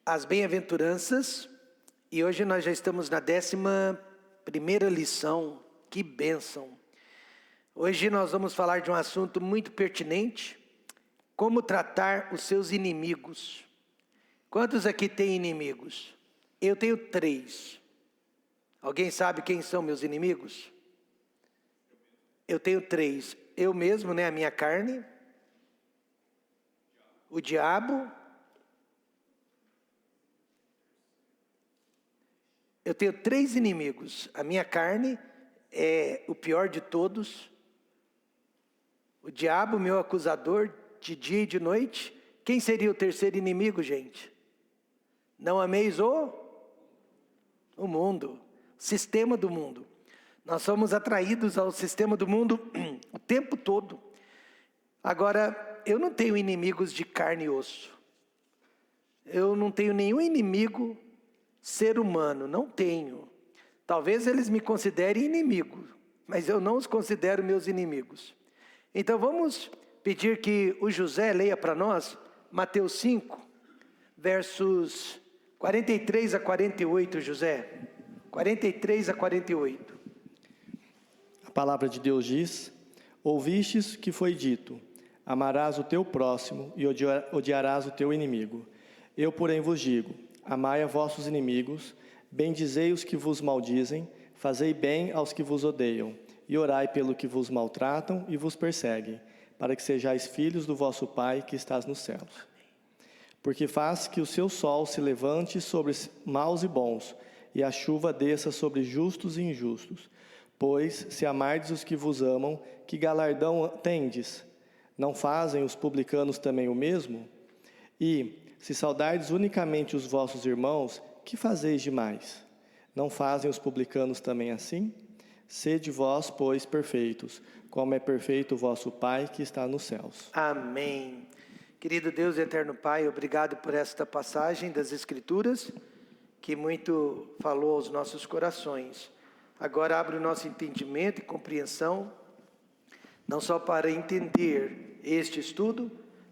as bem-aventuranças, e hoje nós já estamos na 11ª lição. Que bênção! Hoje nós vamos falar de um assunto muito pertinente: como tratar os seus inimigos. Quantos aqui têm inimigos? Eu tenho 3. Alguém sabe quem são meus inimigos? Eu tenho 3. Eu mesmo, a minha carne, o diabo. Eu tenho 3 inimigos. A minha carne é o pior de todos. O diabo, meu acusador, de dia e de noite. Quem seria o terceiro inimigo, gente? Não ameis o mundo, o sistema do mundo. Nós somos atraídos ao sistema do mundo o tempo todo. Agora, eu não tenho inimigos de carne e osso. Eu não tenho nenhum inimigo ser humano, não tenho. Talvez eles me considerem inimigo, mas eu não os considero meus inimigos. Então vamos pedir que o José leia para nós Mateus 5, versos 43 a 48, José. 43 a 48. A palavra de Deus diz: ouvistes que foi dito, amarás o teu próximo e odiarás o teu inimigo. Eu, porém, vos digo, amai a vossos inimigos, bendizei os que vos maldizem, fazei bem aos que vos odeiam, e orai pelo que vos maltratam e vos perseguem, para que sejais filhos do vosso Pai que estás nos céus. Porque faz que o seu sol se levante sobre maus e bons, e a chuva desça sobre justos e injustos. Pois, se amardes os que vos amam, que galardão tendes? Não fazem os publicanos também o mesmo? E, se saudardes unicamente os vossos irmãos, que fazeis demais? Não fazem os publicanos também assim? Sede vós, pois, perfeitos, como é perfeito o vosso Pai que está nos céus. Amém. Querido Deus e eterno Pai, obrigado por esta passagem das Escrituras, que muito falou aos nossos corações. Agora abre o nosso entendimento e compreensão, não só para entender este estudo,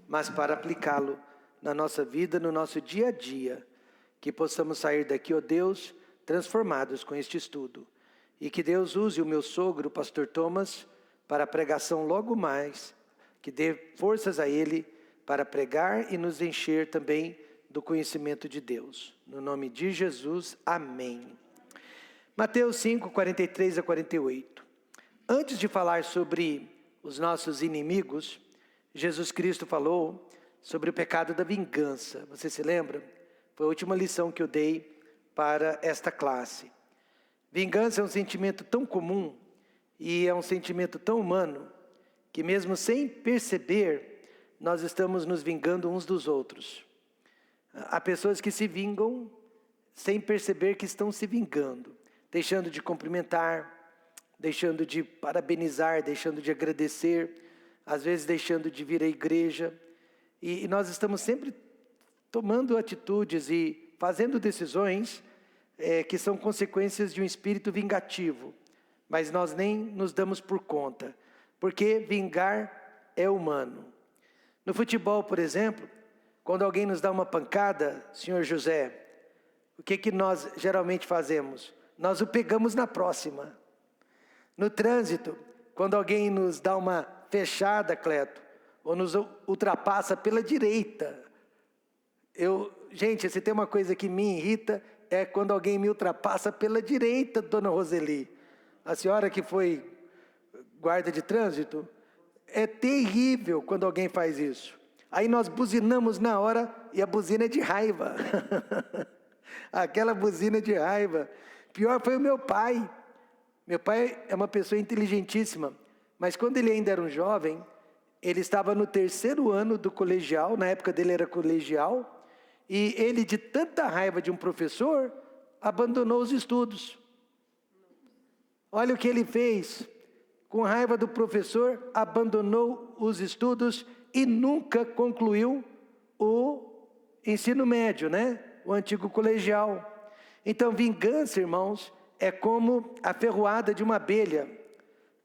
mas para aplicá-lo na nossa vida, no nosso dia a dia. Que possamos sair daqui, ó Deus, transformados com este estudo. E que Deus use o meu sogro, o pastor Thomas, para a pregação logo mais. Que dê forças a ele para pregar e nos encher também do conhecimento de Deus. No nome de Jesus, amém. Mateus 5, 43 a 48. Antes de falar sobre os nossos inimigos, Jesus Cristo falou sobre o pecado da vingança. Você se lembra? Foi a última lição que eu dei para esta classe. Vingança é um sentimento tão comum e é um sentimento tão humano que mesmo sem perceber, nós estamos nos vingando uns dos outros. Há pessoas que se vingam sem perceber que estão se vingando, deixando de cumprimentar, deixando de parabenizar, deixando de agradecer, às vezes deixando de vir à igreja. E nós estamos sempre tomando atitudes e fazendo decisões que são consequências de um espírito vingativo. Mas nós nem nos damos por conta, porque vingar é humano. No futebol, por exemplo, quando alguém nos dá uma pancada, senhor José, o que nós geralmente fazemos? Nós o pegamos na próxima. No trânsito, quando alguém nos dá uma fechada, Cleto, ou nos ultrapassa pela direita. Gente, se tem uma coisa que me irrita, é quando alguém me ultrapassa pela direita, dona Roseli. A senhora que foi guarda de trânsito, é terrível quando alguém faz isso. Aí nós buzinamos na hora e a buzina é de raiva. Aquela buzina de raiva. Pior foi o meu pai. Meu pai é uma pessoa inteligentíssima, mas quando ele ainda era um jovem, ele estava no 3º ano do colegial, na época dele era colegial, e ele, de tanta raiva de um professor, abandonou os estudos. Olha o que ele fez. Com raiva do professor, abandonou os estudos e nunca concluiu o ensino médio, o antigo colegial. Então, vingança, irmãos, é como a ferroada de uma abelha.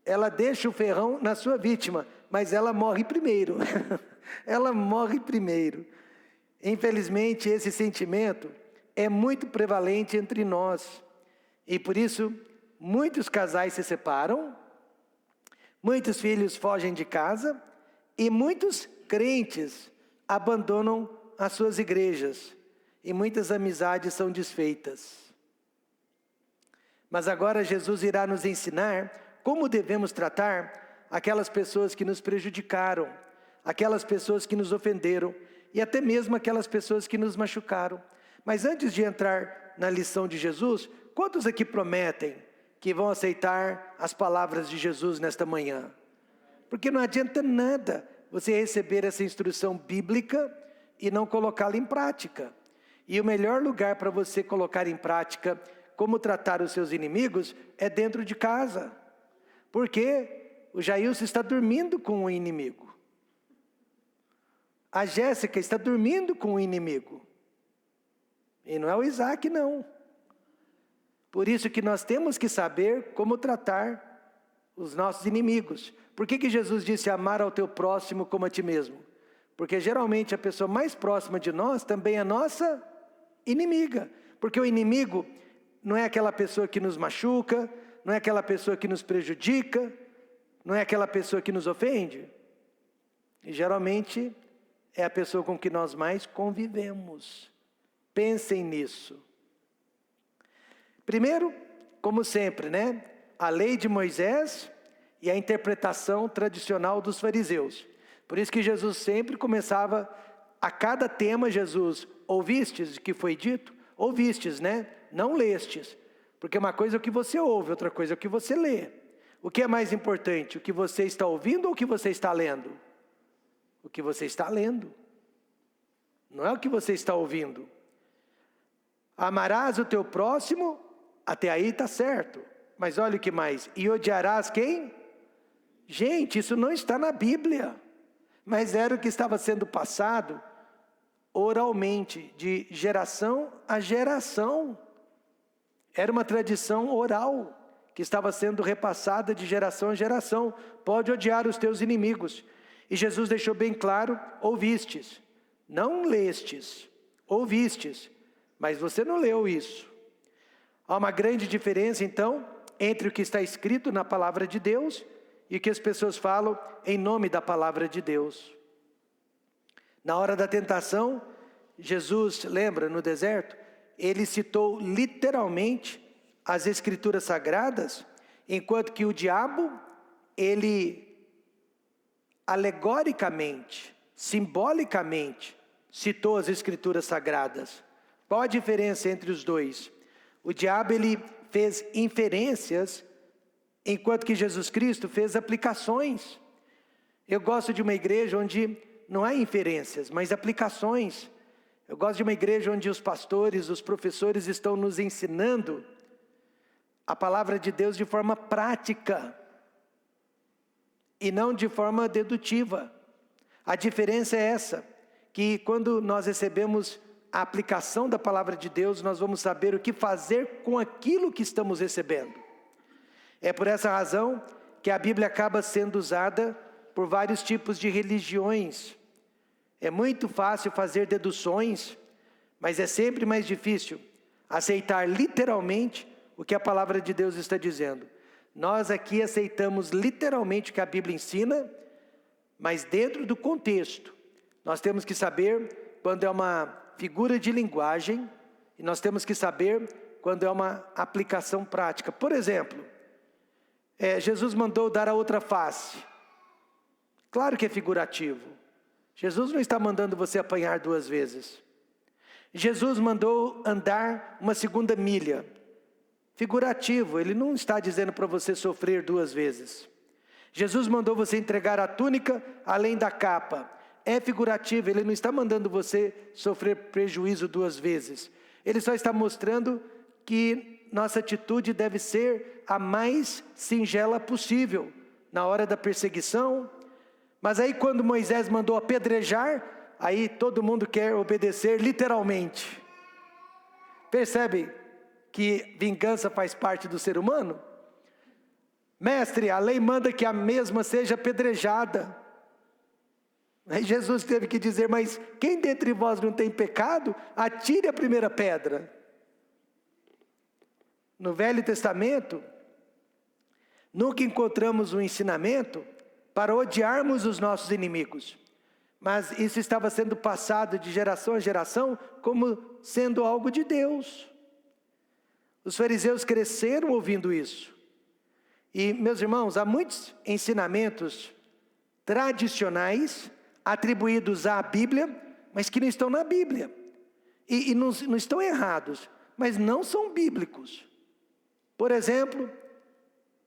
Ela deixa o ferrão na sua vítima, mas ela morre primeiro. Ela morre primeiro. Infelizmente, esse sentimento é muito prevalente entre nós. E por isso, muitos casais se separam, muitos filhos fogem de casa e muitos crentes abandonam as suas igrejas. E muitas amizades são desfeitas. Mas agora Jesus irá nos ensinar como devemos tratar aquelas pessoas que nos prejudicaram, aquelas pessoas que nos ofenderam e até mesmo aquelas pessoas que nos machucaram. Mas antes de entrar na lição de Jesus, quantos aqui prometem que vão aceitar as palavras de Jesus nesta manhã? Porque não adianta nada você receber essa instrução bíblica e não colocá-la em prática. E o melhor lugar para você colocar em prática como tratar os seus inimigos é dentro de casa. Porque o Jailson está dormindo com o inimigo. A Jéssica está dormindo com o inimigo. E não é o Isaac, não. Por isso que nós temos que saber como tratar os nossos inimigos. Por que Jesus disse amar ao teu próximo como a ti mesmo? Porque geralmente a pessoa mais próxima de nós também é nossa inimiga. Porque o inimigo não é aquela pessoa que nos machuca, não é aquela pessoa que nos prejudica, não é aquela pessoa que nos ofende. E geralmente é a pessoa com que nós mais convivemos. Pensem nisso. Primeiro, como sempre, a lei de Moisés e a interpretação tradicional dos fariseus. Por isso que Jesus sempre começava, a cada tema, Jesus, ouvistes o que foi dito? Ouvistes, não lestes. Porque uma coisa é o que você ouve, outra coisa é o que você lê. O que é mais importante, o que você está ouvindo ou o que você está lendo? O que você está lendo. Não é o que você está ouvindo. Amarás o teu próximo, até aí está certo. Mas olha o que mais. E odiarás quem? Gente, isso não está na Bíblia. Mas era o que estava sendo passado oralmente, de geração a geração. Era uma tradição oral, que estava sendo repassada de geração a geração. Pode odiar os teus inimigos. E Jesus deixou bem claro, ouvistes. Não lestes, ouvistes. Mas você não leu isso. Há uma grande diferença, então, entre o que está escrito na palavra de Deus e o que as pessoas falam em nome da palavra de Deus. Na hora da tentação, Jesus, lembra, no deserto, ele citou literalmente as escrituras sagradas, enquanto que o diabo, ele alegoricamente, simbolicamente, citou as escrituras sagradas. Qual a diferença entre os dois? O diabo, ele fez inferências, enquanto que Jesus Cristo fez aplicações. Eu gosto de uma igreja onde não há inferências, mas aplicações. Eu gosto de uma igreja onde os pastores, os professores estão nos ensinando a palavra de Deus de forma prática e não de forma dedutiva. A diferença é essa, que quando nós recebemos a aplicação da palavra de Deus, nós vamos saber o que fazer com aquilo que estamos recebendo. É por essa razão que a Bíblia acaba sendo usada por vários tipos de religiões. É muito fácil fazer deduções, mas é sempre mais difícil aceitar literalmente o que a palavra de Deus está dizendo. Nós aqui aceitamos literalmente o que a Bíblia ensina, mas dentro do contexto. Nós temos que saber quando é uma figura de linguagem e nós temos que saber quando é uma aplicação prática. Por exemplo, Jesus mandou dar a outra face. Claro que é figurativo. Jesus não está mandando você apanhar 2 vezes. Jesus mandou andar uma segunda milha. Figurativo, ele não está dizendo para você sofrer 2 vezes. Jesus mandou você entregar a túnica além da capa. É figurativo, ele não está mandando você sofrer prejuízo 2 vezes. Ele só está mostrando que nossa atitude deve ser a mais singela possível na hora da perseguição. Mas aí quando Moisés mandou apedrejar, aí todo mundo quer obedecer literalmente. Percebe que vingança faz parte do ser humano? Mestre, a lei manda que a mesma seja apedrejada. Aí Jesus teve que dizer, mas quem dentre vós não tem pecado, atire a primeira pedra. No Velho Testamento, nunca encontramos um ensinamento para odiarmos os nossos inimigos. Mas isso estava sendo passado de geração a geração como sendo algo de Deus. Os fariseus cresceram ouvindo isso. E, meus irmãos, há muitos ensinamentos tradicionais atribuídos à Bíblia, mas que não estão na Bíblia. E não estão errados, mas não são bíblicos. Por exemplo,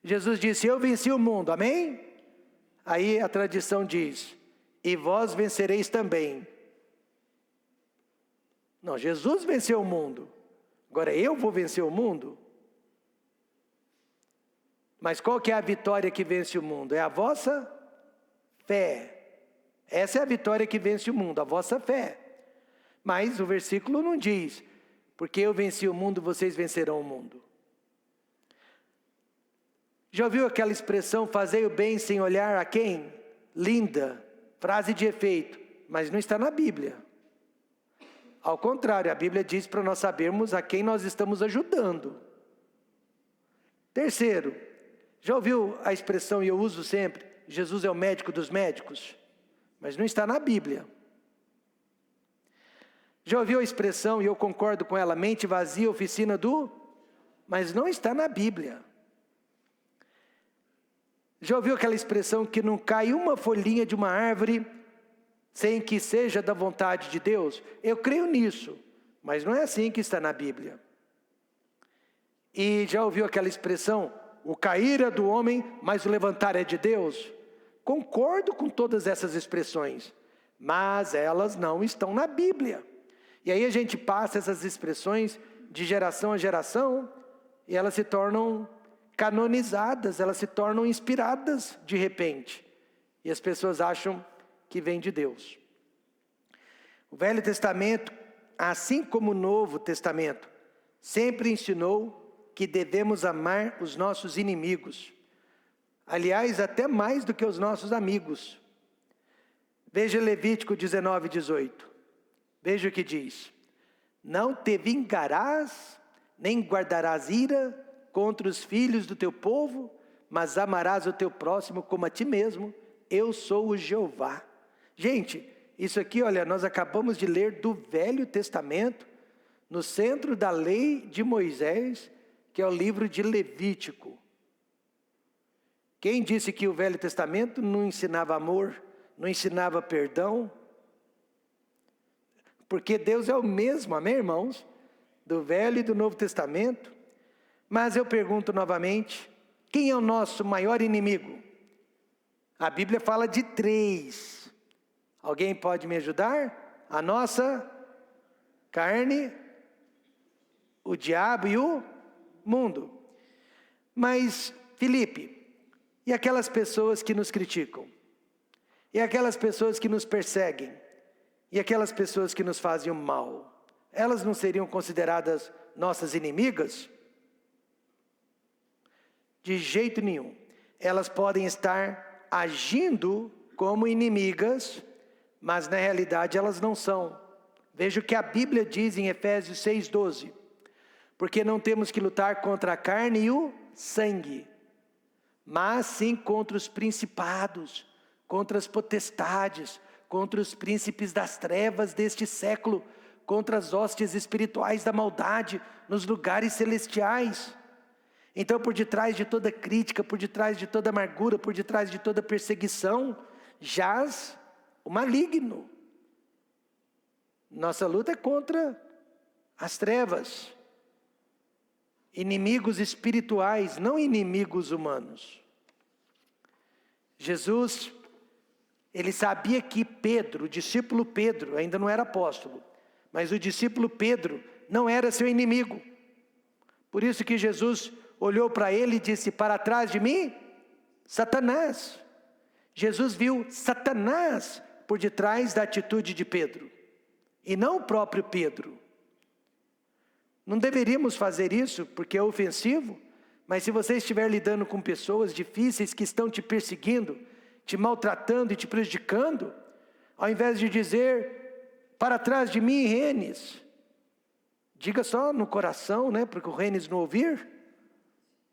Jesus disse, eu venci o mundo, amém? Aí a tradição diz, e vós vencereis também. Não, Jesus venceu o mundo. Agora eu vou vencer o mundo? Mas qual que é a vitória que vence o mundo? É a vossa fé. Essa é a vitória que vence o mundo, a vossa fé. Mas o versículo não diz, porque eu venci o mundo, vocês vencerão o mundo. Já ouviu aquela expressão, fazei o bem sem olhar a quem? Linda, frase de efeito, mas não está na Bíblia. Ao contrário, a Bíblia diz para nós sabermos a quem nós estamos ajudando. Terceiro, já ouviu a expressão, e eu uso sempre, Jesus é o médico dos médicos? Mas não está na Bíblia. Já ouviu a expressão, e eu concordo com ela, mente vazia, oficina do? Mas não está na Bíblia. Já ouviu aquela expressão que não cai uma folhinha de uma árvore sem que seja da vontade de Deus? Eu creio nisso, mas não é assim que está na Bíblia. E já ouviu aquela expressão, o cair é do homem, mas o levantar é de Deus? Concordo com todas essas expressões, mas elas não estão na Bíblia. E aí a gente passa essas expressões de geração a geração, e elas se tornam canonizadas, elas se tornam inspiradas de repente. E as pessoas acham que vem de Deus. O Velho Testamento, assim como o Novo Testamento, sempre ensinou que devemos amar os nossos inimigos. Aliás, até mais do que os nossos amigos. Veja Levítico 19, 18. Veja o que diz. Não te vingarás, nem guardarás ira contra os filhos do teu povo, mas amarás o teu próximo como a ti mesmo. Eu sou o Jeová. Gente, isso aqui, olha, nós acabamos de ler do Velho Testamento, no centro da lei de Moisés, que é o livro de Levítico. Quem disse que o Velho Testamento não ensinava amor, não ensinava perdão? Porque Deus é o mesmo, amém, irmãos? Do Velho e do Novo Testamento. Mas eu pergunto novamente, quem é o nosso maior inimigo? A Bíblia fala de 3. Alguém pode me ajudar? A nossa carne, o diabo e o mundo. Mas, Felipe, e aquelas pessoas que nos criticam? E aquelas pessoas que nos perseguem? E aquelas pessoas que nos fazem o mal? Elas não seriam consideradas nossas inimigas? De jeito nenhum. Elas podem estar agindo como inimigas, mas na realidade elas não são. Veja o que a Bíblia diz em Efésios 6:12. Porque não temos que lutar contra a carne e o sangue, mas sim contra os principados, contra as potestades, contra os príncipes das trevas deste século, contra as hostes espirituais da maldade nos lugares celestiais. Então, por detrás de toda crítica, por detrás de toda amargura, por detrás de toda perseguição, jaz o maligno. Nossa luta é contra as trevas. Inimigos espirituais, não inimigos humanos. Jesus, ele sabia que Pedro, o discípulo Pedro, ainda não era apóstolo, mas o discípulo Pedro não era seu inimigo. Por isso que Jesus olhou para ele e disse, para trás de mim, Satanás. Jesus viu Satanás por detrás da atitude de Pedro, e não o próprio Pedro. Não deveríamos fazer isso porque é ofensivo, mas se você estiver lidando com pessoas difíceis que estão te perseguindo, te maltratando e te prejudicando, Ao invés de dizer, para trás de mim, renes. Diga só no coração, né? Porque o renes não ouvir.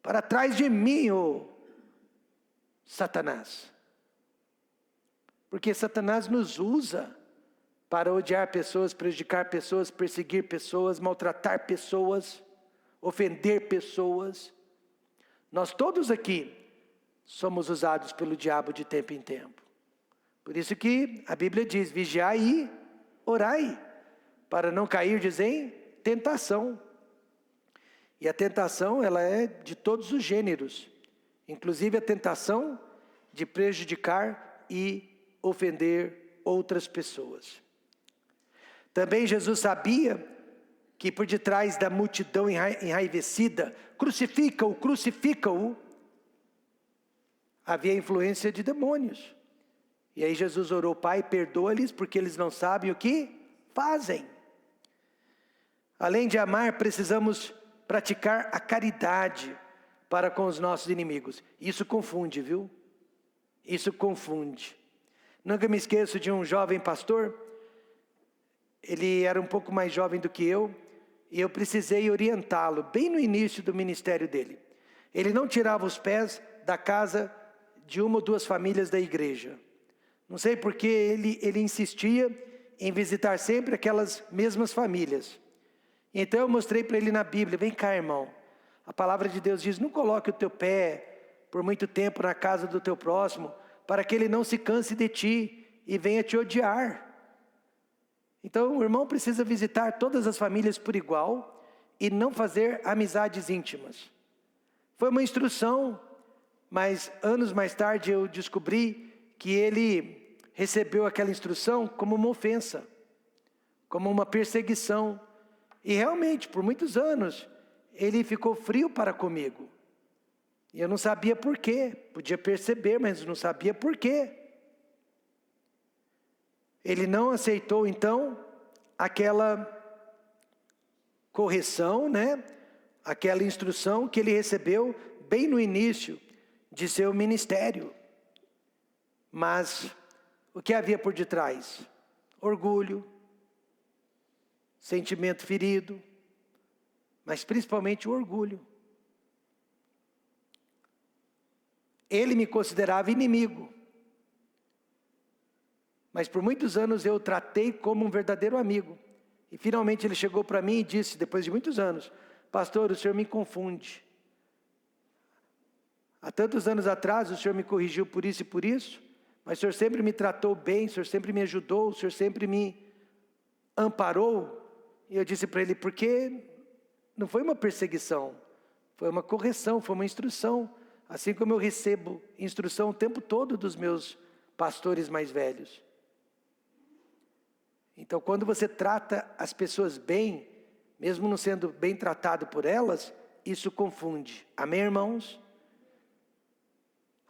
Para trás de mim, ô Satanás. Porque Satanás nos usa para odiar pessoas, prejudicar pessoas, perseguir pessoas, maltratar pessoas, ofender pessoas. Nós todos aqui somos usados pelo diabo de tempo em tempo. Por isso que a Bíblia diz, vigiai e orai, para não cair em tentação. E a tentação, ela é de todos os gêneros, inclusive a tentação de prejudicar e ofender outras pessoas. Também Jesus sabia que por detrás da multidão enraivecida, crucifica-o, crucifica-o, havia influência de demônios. E aí Jesus orou, Pai, perdoa-lhes porque eles não sabem o que fazem. Além de amar, precisamos praticar a caridade para com os nossos inimigos. Isso confunde, viu? Isso confunde. Nunca me esqueço de um jovem pastor. Ele era um pouco mais jovem do que eu. E eu precisei orientá-lo bem no início do ministério dele. Ele não tirava os pés da casa de uma ou duas famílias da igreja. Não sei porque ele insistia em visitar sempre aquelas mesmas famílias. Então eu mostrei para ele na Bíblia, vem cá, irmão. A palavra de Deus diz, não coloque o teu pé por muito tempo na casa do teu próximo, para que ele não se canse de ti e venha te odiar. Então o irmão precisa visitar todas as famílias por igual e não fazer amizades íntimas. Foi uma instrução, mas anos mais tarde eu descobri que ele recebeu aquela instrução como uma ofensa, como uma perseguição. E realmente, por muitos anos, ele ficou frio para comigo. E eu não sabia por quê. Podia perceber, mas não sabia por quê. Ele não aceitou, então, aquela correção, né? Aquela instrução que ele recebeu bem no início de seu ministério. Mas o que havia por detrás? Orgulho, sentimento ferido, mas principalmente o orgulho. Ele me considerava inimigo, mas por muitos anos eu o tratei como um verdadeiro amigo. E finalmente ele chegou para mim e disse, depois de muitos anos, pastor, o senhor me confunde. Há tantos anos atrás o senhor me corrigiu por isso e por isso, mas o senhor sempre me tratou bem, o senhor sempre me ajudou, o senhor sempre me amparou. E eu disse para ele, porque não foi uma perseguição, foi uma correção, foi uma instrução. Assim como eu recebo instrução o tempo todo dos meus pastores mais velhos. Então quando você trata as pessoas bem, mesmo não sendo bem tratado por elas, isso confunde. Amém, irmãos?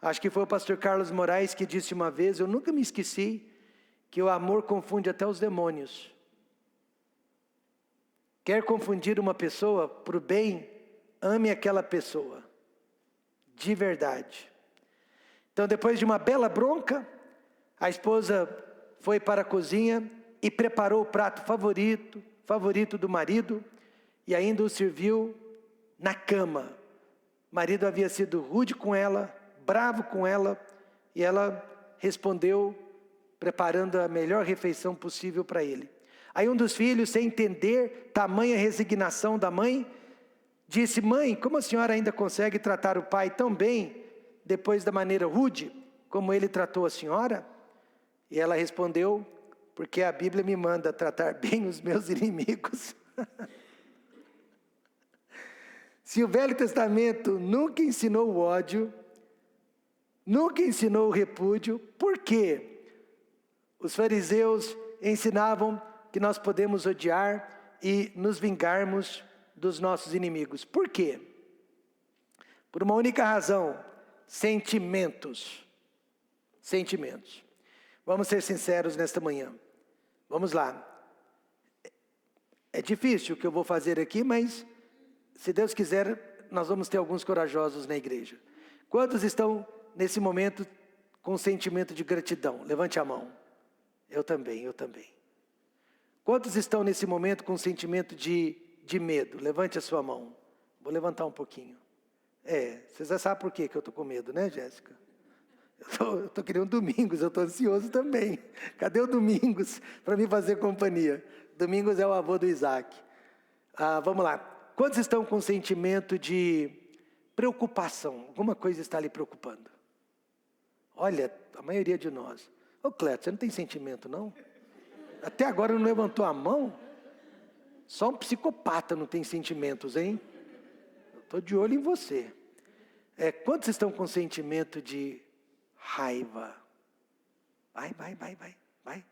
Acho que foi o pastor Carlos Moraes que disse uma vez, eu nunca me esqueci, que o amor confunde até os demônios. Quer confundir uma pessoa para o bem, ame aquela pessoa, de verdade. Então depois de uma bela bronca, a esposa foi para a cozinha e preparou o prato favorito do marido, e ainda o serviu na cama. O marido havia sido rude com ela, bravo com ela, e ela respondeu preparando a melhor refeição possível para ele. Aí um dos filhos, sem entender tamanha resignação da mãe, disse, mãe, como a senhora ainda consegue tratar o pai tão bem, depois da maneira rude, como ele tratou a senhora? E ela respondeu, porque a Bíblia me manda tratar bem os meus inimigos. Se o Velho Testamento nunca ensinou o ódio, nunca ensinou o repúdio, por quê? Os fariseus ensinavam que nós podemos odiar e nos vingarmos dos nossos inimigos. Por quê? Por uma única razão, sentimentos. Sentimentos. Vamos ser sinceros nesta manhã. Vamos lá. É difícil o que eu vou fazer aqui, mas se Deus quiser, nós vamos ter alguns corajosos na igreja. Quantos estão nesse momento com sentimento de gratidão? Levante a mão. Eu também. Quantos estão nesse momento com sentimento de medo? Levante a sua mão. Vou levantar um pouquinho. Você já sabe por que eu estou com medo, né, Jéssica? Eu estou querendo Domingos, eu estou ansioso também. Cadê o Domingos para me fazer companhia? Domingos é o avô do Isaac. Vamos lá. Quantos estão com sentimento de preocupação? Alguma coisa está lhe preocupando? Olha, a maioria de nós. Ô Cleto, você não tem sentimento não? Até agora não levantou a mão? Só um psicopata não tem sentimentos, hein? Eu estou de olho em você. Quantos estão com sentimento de raiva? Vai.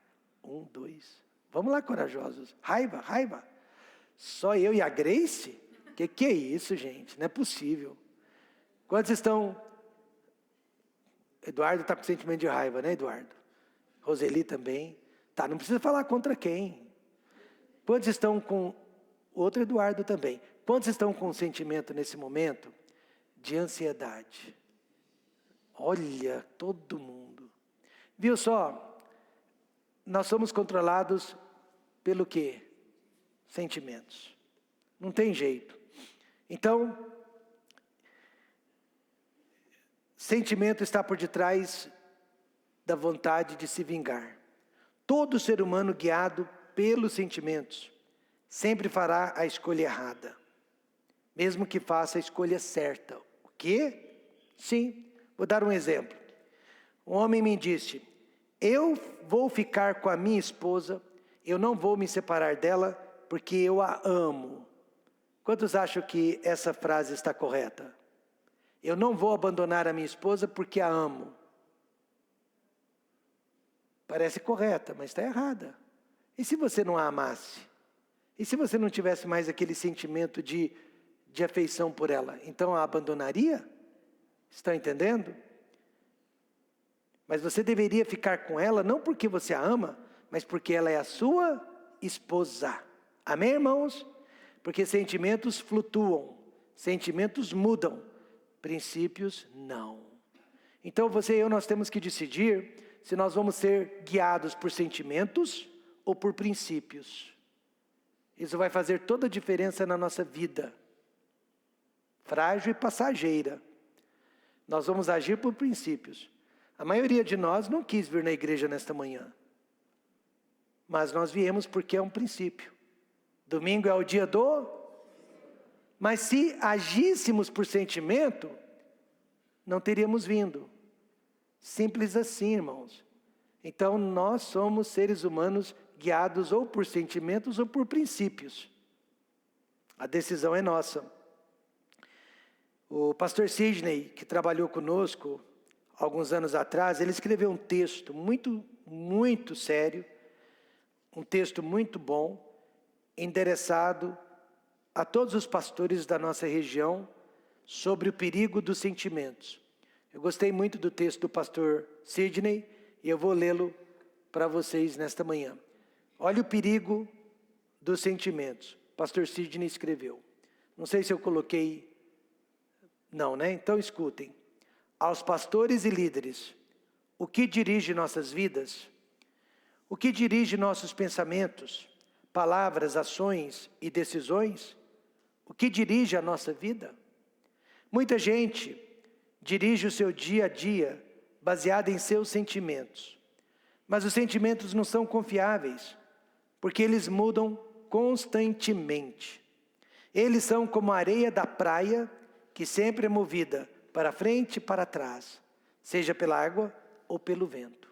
1, 2. Vamos lá, corajosos. Raiva. Só eu e a Grace? Que é isso, gente? Não é possível. Quantos estão... Eduardo está com sentimento de raiva, né, Eduardo? Roseli também. Tá, não precisa falar contra quem. Quantos estão com... Outro Eduardo também. Quantos estão com sentimento nesse momento de ansiedade? Olha, todo mundo. Viu só? Nós somos controlados pelo quê? Sentimentos. Não tem jeito. Então, sentimento está por detrás da vontade de se vingar. Todo ser humano guiado pelos sentimentos sempre fará a escolha errada, mesmo que faça a escolha certa. O quê? Sim, vou dar um exemplo. Um homem me disse: eu vou ficar com a minha esposa, eu não vou me separar dela porque eu a amo. Quantos acham que essa frase está correta? Eu não vou abandonar a minha esposa porque a amo. Parece correta, mas está errada. E se você não a amasse? E se você não tivesse mais aquele sentimento de afeição por ela? Então a abandonaria? Estão entendendo? Mas você deveria ficar com ela não porque você a ama, mas porque ela é a sua esposa. Amém, irmãos? Porque sentimentos flutuam, sentimentos mudam, princípios não. Então você e eu, nós temos que decidir se nós vamos ser guiados por sentimentos ou por princípios. Isso vai fazer toda a diferença na nossa vida. Frágil e passageira. Nós vamos agir por princípios. A maioria de nós não quis vir na igreja nesta manhã. Mas nós viemos porque é um princípio. Domingo é o dia do... Mas se agíssemos por sentimento, não teríamos vindo. Simples assim, irmãos. Então nós somos seres humanos guiados ou por sentimentos ou por princípios. A decisão é nossa. O pastor Sidney, que trabalhou conosco alguns anos atrás, ele escreveu um texto muito sério, um texto muito bom, endereçado a todos os pastores da nossa região sobre o perigo dos sentimentos. Eu gostei muito do texto do pastor Sidney e eu vou lê-lo para vocês nesta manhã. Olha o perigo dos sentimentos. O pastor Sidney escreveu. Não sei se eu coloquei... Não, né? Então escutem. Aos pastores e líderes, o que dirige nossas vidas? O que dirige nossos pensamentos, palavras, ações e decisões? O que dirige a nossa vida? Muita gente dirige o seu dia a dia baseado em seus sentimentos. Mas os sentimentos não são confiáveis, porque eles mudam constantemente. Eles são como a areia da praia, que sempre é movida para frente e para trás, seja pela água ou pelo vento.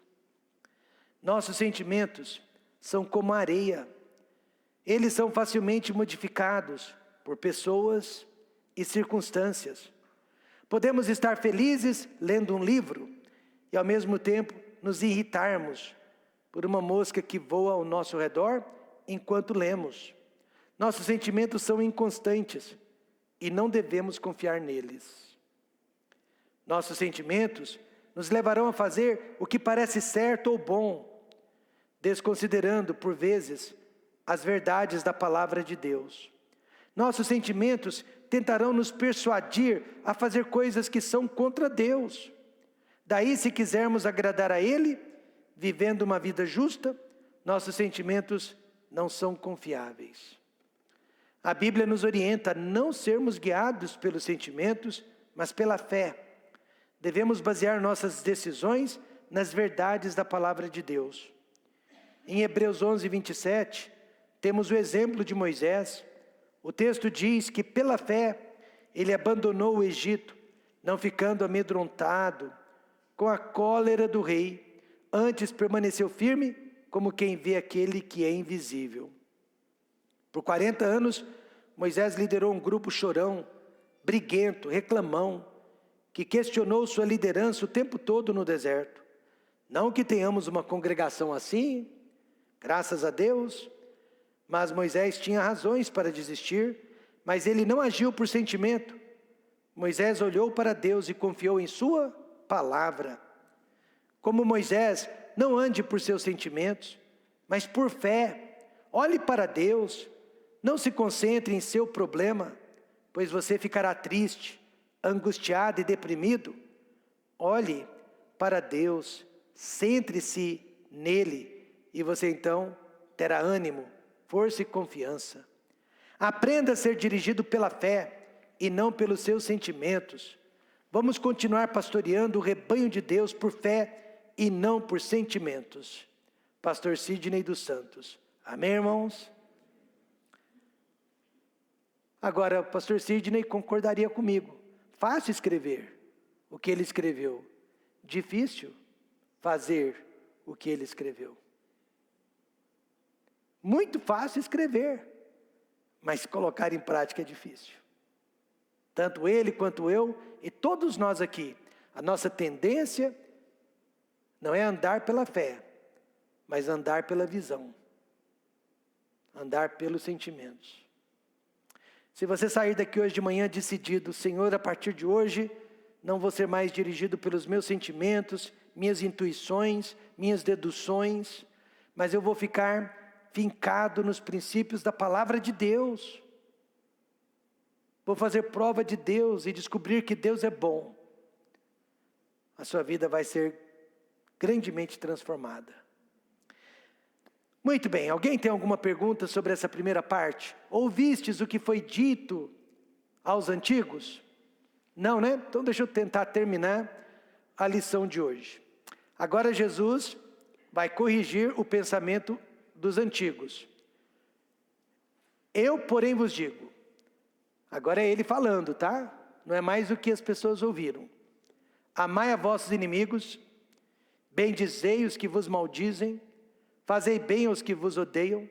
Nossos sentimentos são como a areia. Eles são facilmente modificados por pessoas e circunstâncias. Podemos estar felizes lendo um livro e ao mesmo tempo nos irritarmos por uma mosca que voa ao nosso redor enquanto lemos. Nossos sentimentos são inconstantes e não devemos confiar neles. Nossos sentimentos nos levarão a fazer o que parece certo ou bom, desconsiderando por vezes as verdades da palavra de Deus. Nossos sentimentos tentarão nos persuadir a fazer coisas que são contra Deus. Daí, se quisermos agradar a Ele, vivendo uma vida justa, nossos sentimentos não são confiáveis. A Bíblia nos orienta a não sermos guiados pelos sentimentos, mas pela fé. Devemos basear nossas decisões nas verdades da palavra de Deus. Em Hebreus 11, 27, temos o exemplo de Moisés. O texto diz que pela fé ele abandonou o Egito, não ficando amedrontado com a cólera do rei, antes permaneceu firme como quem vê aquele que é invisível. Por 40 anos, Moisés liderou um grupo chorão, briguento, reclamão, que questionou sua liderança o tempo todo no deserto. Não que tenhamos uma congregação assim, graças a Deus, mas Moisés tinha razões para desistir, mas ele não agiu por sentimento. Moisés olhou para Deus e confiou em sua palavra. Como Moisés, não ande por seus sentimentos, mas por fé. Olhe para Deus, não se concentre em seu problema, pois você ficará triste, angustiado e deprimido. Olhe para Deus, centre-se nele, e você então terá ânimo, força e confiança. Aprenda a ser dirigido pela fé e não pelos seus sentimentos. Vamos continuar pastoreando o rebanho de Deus por fé e não por sentimentos. Pastor Sidney dos Santos. Amém, irmãos? Agora, o pastor Sidney concordaria comigo. Fácil escrever o que ele escreveu. Difícil fazer o que ele escreveu. Muito fácil escrever, mas colocar em prática é difícil. Tanto ele quanto eu e todos nós aqui, a nossa tendência não é andar pela fé, mas andar pela visão. Andar pelos sentimentos. Se você sair daqui hoje de manhã decidido, Senhor, a partir de hoje, não vou ser mais dirigido pelos meus sentimentos, minhas intuições, minhas deduções, mas eu vou ficar fincado nos princípios da palavra de Deus. Vou fazer prova de Deus e descobrir que Deus é bom. A sua vida vai ser grandemente transformada. Muito bem, alguém tem alguma pergunta sobre essa primeira parte? Ouvistes o que foi dito aos antigos? Não, né? Então deixa eu tentar terminar a lição de hoje. Agora Jesus vai corrigir o pensamento dos antigos. Eu, porém, vos digo. Agora é ele falando, tá? Não é mais o que as pessoas ouviram. Amai a vossos inimigos, bendizei os que vos maldizem, fazei bem aos que vos odeiam,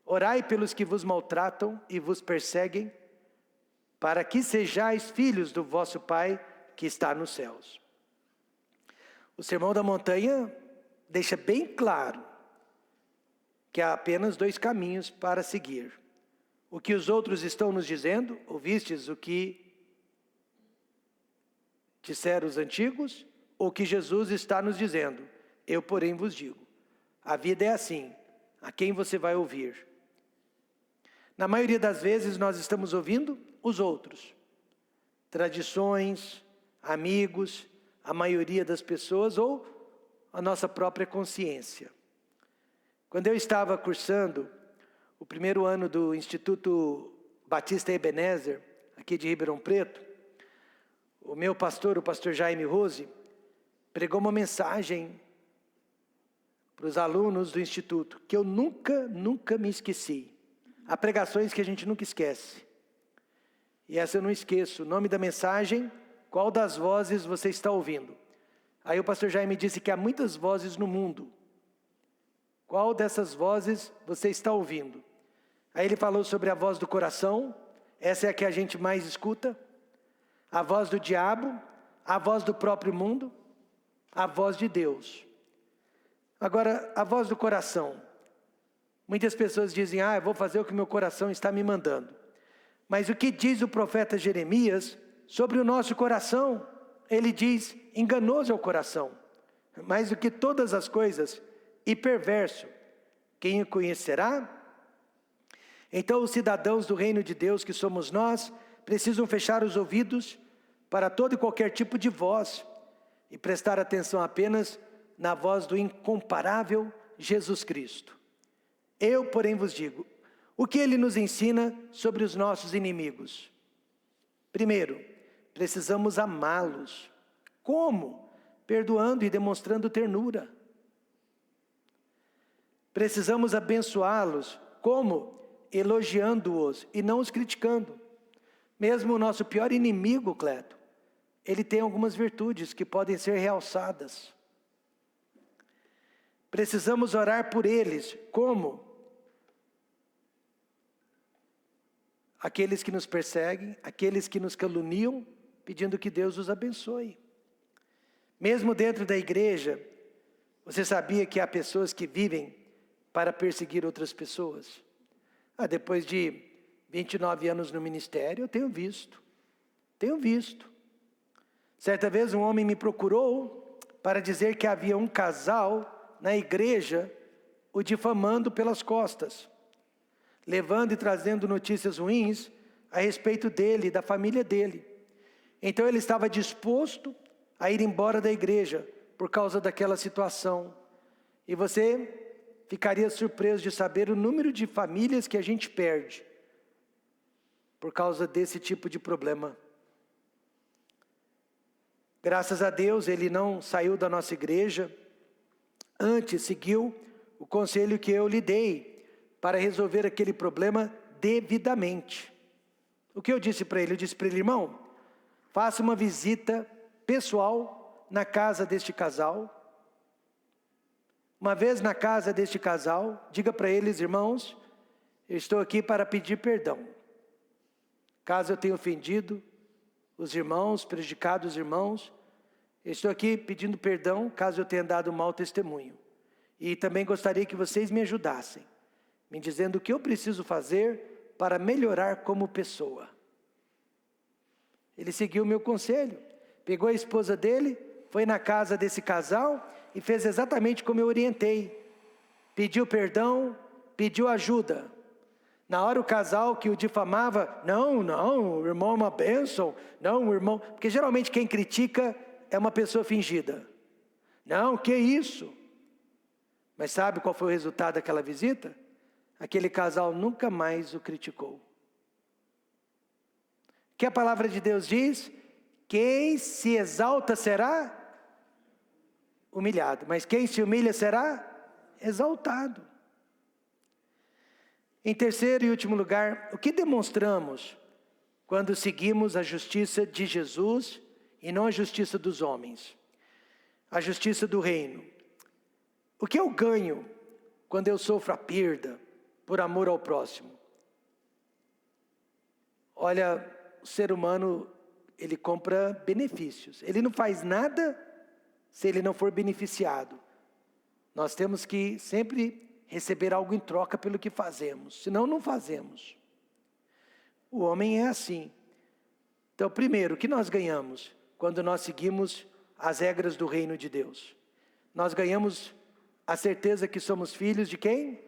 orai pelos que vos maltratam e vos perseguem, para que sejais filhos do vosso Pai que está nos céus. O Sermão da Montanha deixa bem claro que há apenas 2 caminhos para seguir. O que os outros estão nos dizendo, ouvistes o que disseram os antigos, ou o que Jesus está nos dizendo, eu porém vos digo. A vida é assim, a quem você vai ouvir? Na maioria das vezes nós estamos ouvindo os outros. Tradições, amigos, a maioria das pessoas ou a nossa própria consciência. Quando eu estava cursando o primeiro ano do Instituto Batista Ebenezer, aqui de Ribeirão Preto, o meu pastor, o pastor Jaime Rose, pregou uma mensagem para os alunos do Instituto, que eu nunca me esqueci. Há pregações que a gente nunca esquece. E essa eu não esqueço. O nome da mensagem, qual das vozes você está ouvindo? Aí o pastor Jaime disse que há muitas vozes no mundo. Qual dessas vozes você está ouvindo? Aí ele falou sobre a voz do coração, essa é a que a gente mais escuta. A voz do diabo, a voz do próprio mundo, a voz de Deus. Agora, a voz do coração. Muitas pessoas dizem, eu vou fazer o que meu coração está me mandando. Mas o que diz o profeta Jeremias sobre o nosso coração? Ele diz, enganoso é o coração, mais do que todas as coisas, e perverso. Quem o conhecerá? Então os cidadãos do reino de Deus, que somos nós, precisam fechar os ouvidos para todo e qualquer tipo de voz, e prestar atenção apenas na voz do incomparável Jesus Cristo. Eu, porém, vos digo, o que ele nos ensina sobre os nossos inimigos? Primeiro, precisamos amá-los. Como? Perdoando e demonstrando ternura. Precisamos abençoá-los. Como? Elogiando-os e não os criticando. Mesmo o nosso pior inimigo, Cleto, ele tem algumas virtudes que podem ser realçadas. Precisamos orar por eles. Como? Aqueles que nos perseguem, aqueles que nos caluniam, pedindo que Deus os abençoe. Mesmo dentro da igreja, você sabia que há pessoas que vivem para perseguir outras pessoas? Depois de 29 anos no ministério, eu tenho visto. Certa vez um homem me procurou para dizer que havia um casal na igreja o difamando pelas costas, levando e trazendo notícias ruins a respeito dele e da família dele. Então ele estava disposto a ir embora da igreja por causa daquela situação. E você ficaria surpreso de saber o número de famílias que a gente perde por causa desse tipo de problema. Graças a Deus ele não saiu da nossa igreja, antes seguiu o conselho que eu lhe dei para resolver aquele problema devidamente. O que eu disse para ele? Eu disse para ele, irmão, faça uma visita pessoal na casa deste casal. Uma vez na casa deste casal, diga para eles, irmãos, eu estou aqui para pedir perdão. Caso eu tenha ofendido os irmãos, prejudicado os irmãos, eu estou aqui pedindo perdão caso eu tenha dado mau testemunho. E também gostaria que vocês me ajudassem, me dizendo o que eu preciso fazer para melhorar como pessoa. Ele seguiu o meu conselho, pegou a esposa dele, foi na casa desse casal e fez exatamente como eu orientei. Pediu perdão, pediu ajuda. Na hora o casal que o difamava, não, o irmão é uma bênção, não, o irmão... Porque geralmente quem critica é uma pessoa fingida. Não, que isso? Mas sabe qual foi o resultado daquela visita? Aquele casal nunca mais o criticou. O que a palavra de Deus diz? Quem se exalta será humilhado, mas quem se humilha será exaltado. Em terceiro e último lugar, o que demonstramos quando seguimos a justiça de Jesus e não a justiça dos homens? A justiça do reino. O que eu ganho quando eu sofro a perda por amor ao próximo? Olha, o ser humano, ele compra benefícios. Ele não faz nada se ele não for beneficiado. Nós temos que sempre receber algo em troca pelo que fazemos, senão não fazemos. O homem é assim. Então, primeiro, o que nós ganhamos quando nós seguimos as regras do reino de Deus? Nós ganhamos a certeza que somos filhos de quem?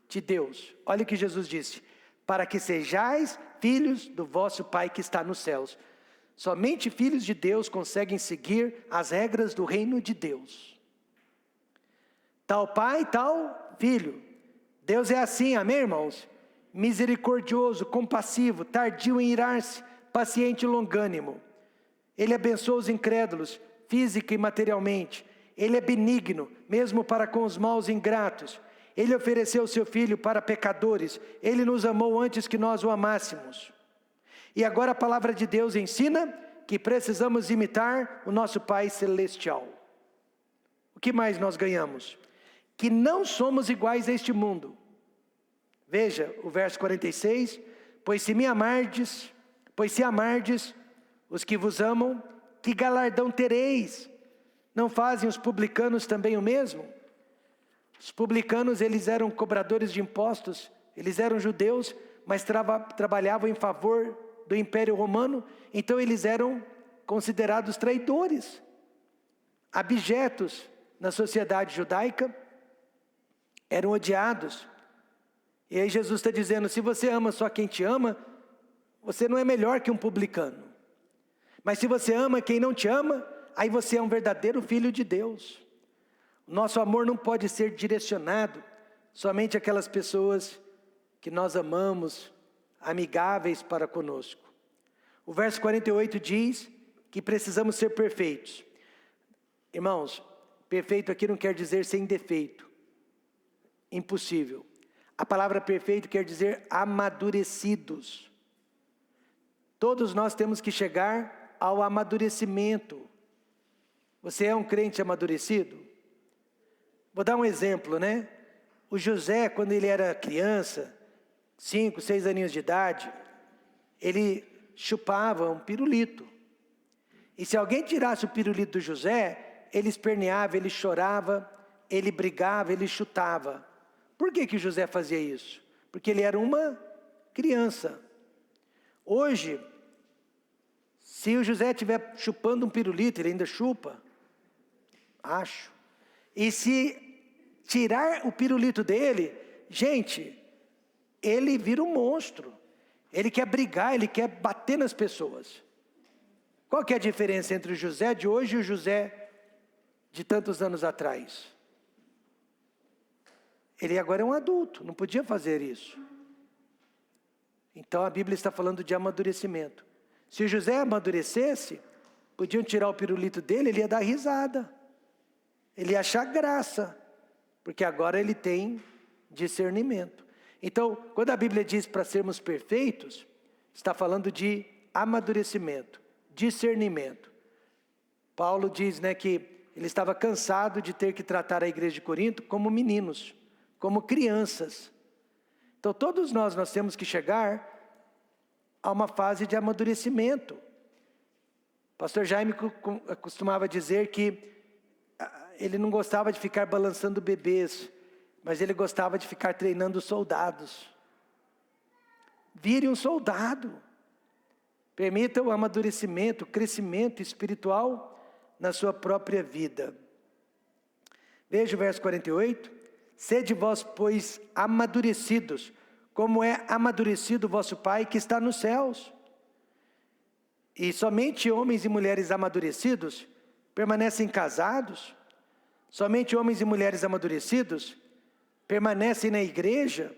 De Deus. Olha o que Jesus disse: para que sejais filhos do vosso Pai que está nos céus. Somente filhos de Deus conseguem seguir as regras do reino de Deus. Tal pai, tal filho. Deus é assim, amém, irmãos? Misericordioso, compassivo, tardio em irar-se, paciente e longânimo. Ele abençoa os incrédulos, física e materialmente. Ele é benigno, mesmo para com os maus e ingratos. Ele ofereceu o seu Filho para pecadores. Ele nos amou antes que nós o amássemos. E agora a palavra de Deus ensina que precisamos imitar o nosso Pai Celestial. O que mais nós ganhamos? Que não somos iguais a este mundo. Veja o verso 46. Pois se amardes os que vos amam, que galardão tereis? Não fazem os publicanos também o mesmo? Os publicanos, eles eram cobradores de impostos, eles eram judeus, mas trabalhavam em favor do Império Romano, então eles eram considerados traidores, abjetos na sociedade judaica, eram odiados. E aí Jesus está dizendo, se você ama só quem te ama, você não é melhor que um publicano. Mas se você ama quem não te ama, aí você é um verdadeiro filho de Deus. Nosso amor não pode ser direcionado somente àquelas pessoas que nós amamos, amigáveis para conosco. O verso 48 diz que precisamos ser perfeitos. Irmãos, perfeito aqui não quer dizer sem defeito. Impossível. A palavra perfeito quer dizer amadurecidos. Todos nós temos que chegar ao amadurecimento. Você é um crente amadurecido? Vou dar um exemplo, né? O José, quando ele era criança, 5, 6 aninhos de idade, ele chupava um pirulito. E se alguém tirasse o pirulito do José, ele esperneava, ele chorava, ele brigava, ele chutava. Por que José fazia isso? Porque ele era uma criança. Hoje, se o José estiver chupando um pirulito, ele ainda chupa, acho. E se tirar o pirulito dele, gente, ele vira um monstro. Ele quer brigar, ele quer bater nas pessoas. Qual que é a diferença entre o José de hoje e o José de tantos anos atrás? Ele agora é um adulto, não podia fazer isso. Então a Bíblia está falando de amadurecimento. Se o José amadurecesse, podiam tirar o pirulito dele, ele ia dar risada. Ele ia achar graça, porque agora ele tem discernimento. Então, quando a Bíblia diz para sermos perfeitos, está falando de amadurecimento, discernimento. Paulo diz, né, que ele estava cansado de ter que tratar a igreja de Corinto como meninos, como crianças. Então, todos nós temos que chegar a uma fase de amadurecimento. Pastor Jaime costumava dizer que ele não gostava de ficar balançando bebês, mas ele gostava de ficar treinando soldados. Vire um soldado. Permita o amadurecimento, o crescimento espiritual na sua própria vida. Veja o verso 48. Sede vós, pois, amadurecidos, como é amadurecido o vosso Pai que está nos céus. E somente homens e mulheres amadurecidos permanecem casados. Somente homens e mulheres amadurecidos permanecem na igreja.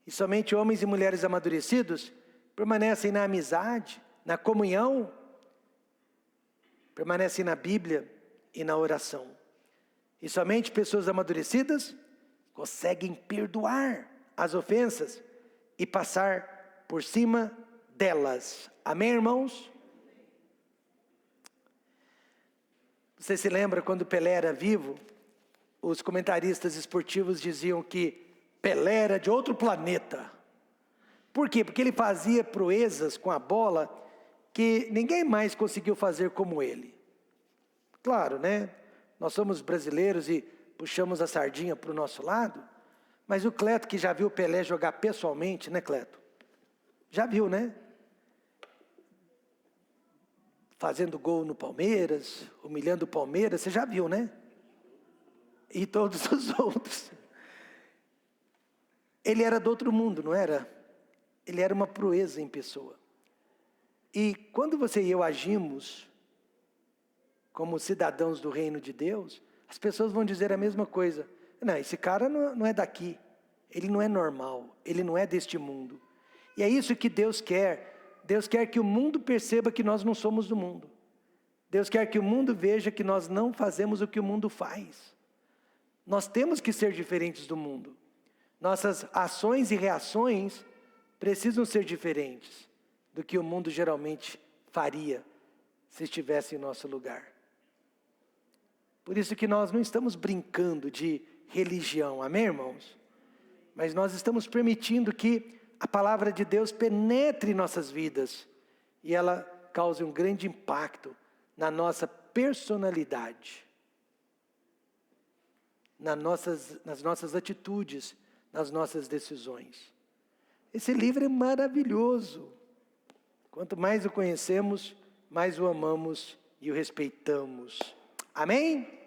E somente homens e mulheres amadurecidos permanecem na amizade, na comunhão, permanecem na Bíblia e na oração. E somente pessoas amadurecidas conseguem perdoar as ofensas e passar por cima delas. Amém, irmãos? Você se lembra quando Pelé era vivo? Os comentaristas esportivos diziam que Pelé era de outro planeta. Por quê? Porque ele fazia proezas com a bola que ninguém mais conseguiu fazer como ele. Claro, né? Nós somos brasileiros e puxamos a sardinha para o nosso lado, mas o Cleto, que já viu o Pelé jogar pessoalmente, né, Cleto? Já viu, né? Fazendo gol no Palmeiras, humilhando o Palmeiras, você já viu, né? E todos os outros. Ele era do outro mundo, não era? Ele era uma proeza em pessoa. E quando você e eu agimos como cidadãos do reino de Deus, as pessoas vão dizer a mesma coisa. Não, esse cara não é daqui. Ele não é normal. Ele não é deste mundo. E é isso que Deus quer. Deus quer que o mundo perceba que nós não somos do mundo. Deus quer que o mundo veja que nós não fazemos o que o mundo faz. Nós temos que ser diferentes do mundo. Nossas ações e reações precisam ser diferentes do que o mundo geralmente faria se estivesse em nosso lugar. Por isso que nós não estamos brincando de religião, amém, irmãos? Mas nós estamos permitindo que a palavra de Deus penetre em nossas vidas e ela cause um grande impacto na nossa personalidade, nas nossas atitudes, nas nossas decisões. Esse livro é maravilhoso. Quanto mais o conhecemos, mais o amamos e o respeitamos. Amém?